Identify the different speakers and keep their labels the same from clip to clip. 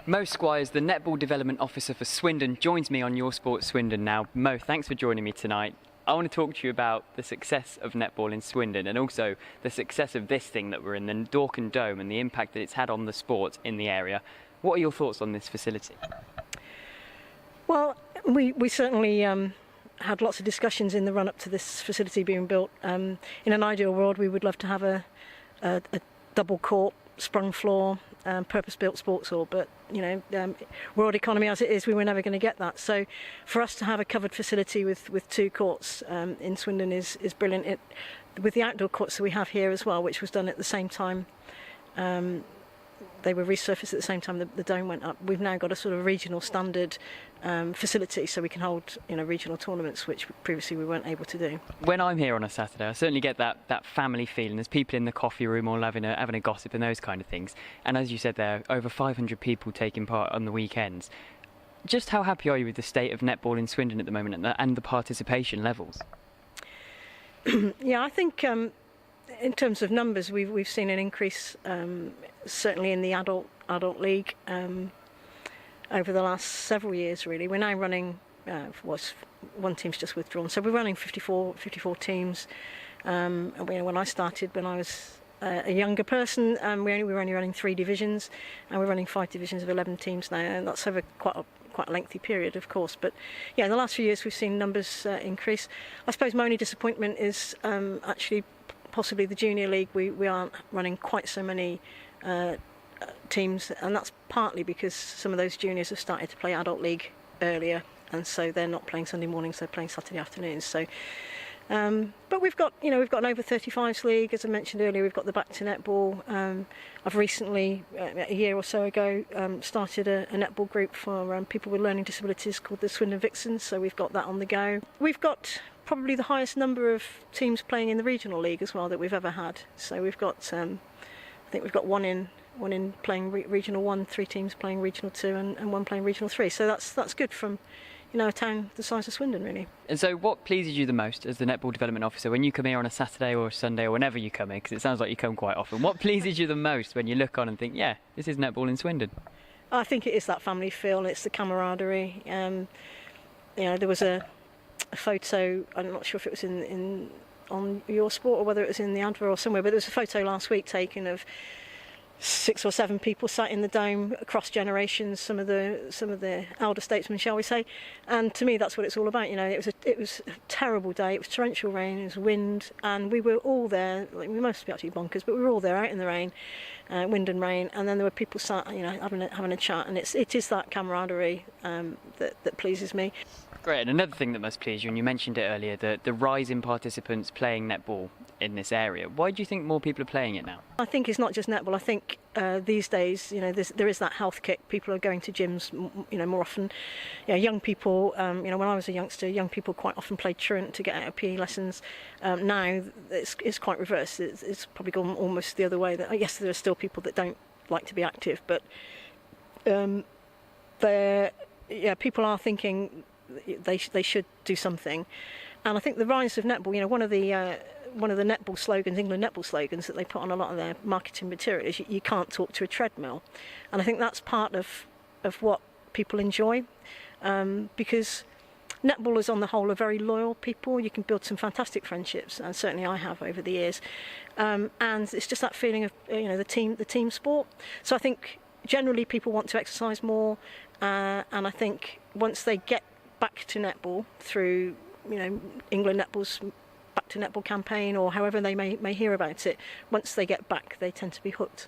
Speaker 1: Mo Squires, the Netball Development Officer for Swindon, joins me on Your Sport Swindon now. Mo, thanks for joining me tonight. I want to talk to you about the success of netball in Swindon and also the success of this thing that we're in, the Dorking Dome, and the impact that it's had on the sport in the area. What are your thoughts on this facility?
Speaker 2: Well, we certainly had lots of discussions in the run-up to this facility being built. In an ideal world, we would love to have a double court, sprung floor, purpose-built sports hall, but world economy as it is, we were never going to get that. So for us to have a covered facility with two courts in Swindon is brilliant. With the outdoor courts that we have here as well, which was done at the same time, they were resurfaced at the same time the dome went up. We've now got a sort of regional standard facility, so we can hold regional tournaments, which previously we weren't able to do.
Speaker 1: When I'm here on a Saturday, I certainly get that family feeling. There's people in the coffee room all having a gossip and those kind of things. And as you said there, over 500 people taking part on the weekends. Just how happy are you with the state of netball in Swindon at the moment and the participation levels?
Speaker 2: Yeah, I think in terms of numbers, we've seen an increase, certainly in the adult league over the last several years. Really, we're now running. One team's just withdrawn, so we're running 54 teams. And when I started, when I was a younger person, we were only running 3 divisions, and we're running 5 divisions of 11 teams now, and that's over quite a lengthy period, of course. But yeah, in the last few years, we've seen numbers increase. I suppose my only disappointment is actually possibly the junior league. We aren't running quite so many teams, and that's partly because some of those juniors have started to play adult league earlier, and so they're not playing Sunday mornings, they're playing Saturday afternoons. So but we've got an over 35s league, as I mentioned earlier. We've got the back to netball. I've recently, a year or so ago, started a netball group for people with learning disabilities called the Swindon Vixens, so we've got that on the go. We've got probably the highest number of teams playing in the regional league as well that we've ever had. So we've got, I think we've got one in playing regional 1, 3 teams playing regional 2, and 1 playing regional 3. So that's good from a town the size of Swindon, really.
Speaker 1: And so what pleases you the most as the Netball Development Officer when you come here on a Saturday or a Sunday or whenever you come here, because it sounds like you come quite often? What pleases you the most when you look on and think, yeah, this is netball in Swindon?
Speaker 2: I think it is that family feel, it's the camaraderie. There was a photo, I'm not sure if it was on Your Sport or whether it was in the advert or somewhere, but there was a photo last week taken of 6 or 7 people sat in the dome across generations, some of the elder statesmen, shall we say. And to me, that's what it's all about. It was a terrible day. It was torrential rain, it was wind, and we were all there. We must be actually bonkers, but we were all there out in the rain, wind and rain. And then there were people sat, having a chat. And it is that camaraderie that pleases me.
Speaker 1: Great. And another thing that must please you, and you mentioned it earlier, the rise in participants playing netball in this area. Why do you think more people are playing it now?
Speaker 2: I think it's not just netball. I think these days, there is that health kick. People are going to gyms, more often. Young people, when I was a youngster, young people quite often played truant to get out of PE lessons. Now it's quite reversed. It's probably gone almost the other way. Yes, there are still people that don't like to be active, but people are thinking they should do something. And I think the rise of netball, one of the netball slogans, England netball slogans that they put on a lot of their marketing material is you can't talk to a treadmill. And I think that's part of what people enjoy, because netballers on the whole are very loyal people. You can build some fantastic friendships, and certainly I have over the years. And it's just that feeling of the team sport. So I think generally people want to exercise more, and I think once they get back to netball through England Netball's Back to Netball campaign, or however they may hear about it, once they get back they tend to be hooked.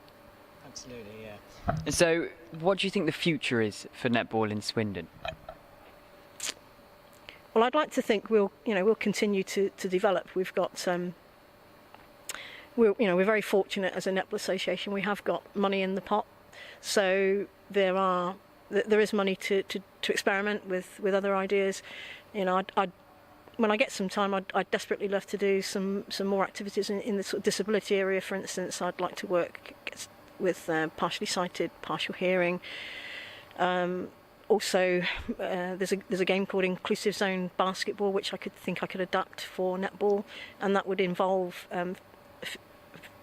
Speaker 1: Absolutely, yeah. And so what do you think the future is for netball in Swindon?
Speaker 2: Well, I'd like to think we'll continue to develop. We've got we're very fortunate as a netball association. We have got money in the pot, so there is money to experiment with other ideas. When I get some time, I'd desperately love to do some more activities in the sort of disability area. For instance, I'd like to work with partially sighted, partial hearing. Also, there's a game called Inclusive Zone Basketball, which I could adapt for netball, and that would involve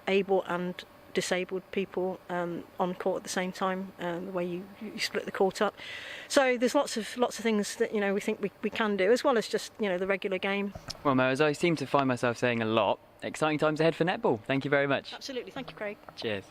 Speaker 2: able and disabled people on court at the same time, the way you split the court up. So there's lots of things that we think we can do, as well as just the regular game.
Speaker 1: Well, Mo, as I seem to find myself saying a lot, exciting times ahead for netball. Thank you very much.
Speaker 2: Absolutely, thank you, Craig.
Speaker 1: Cheers.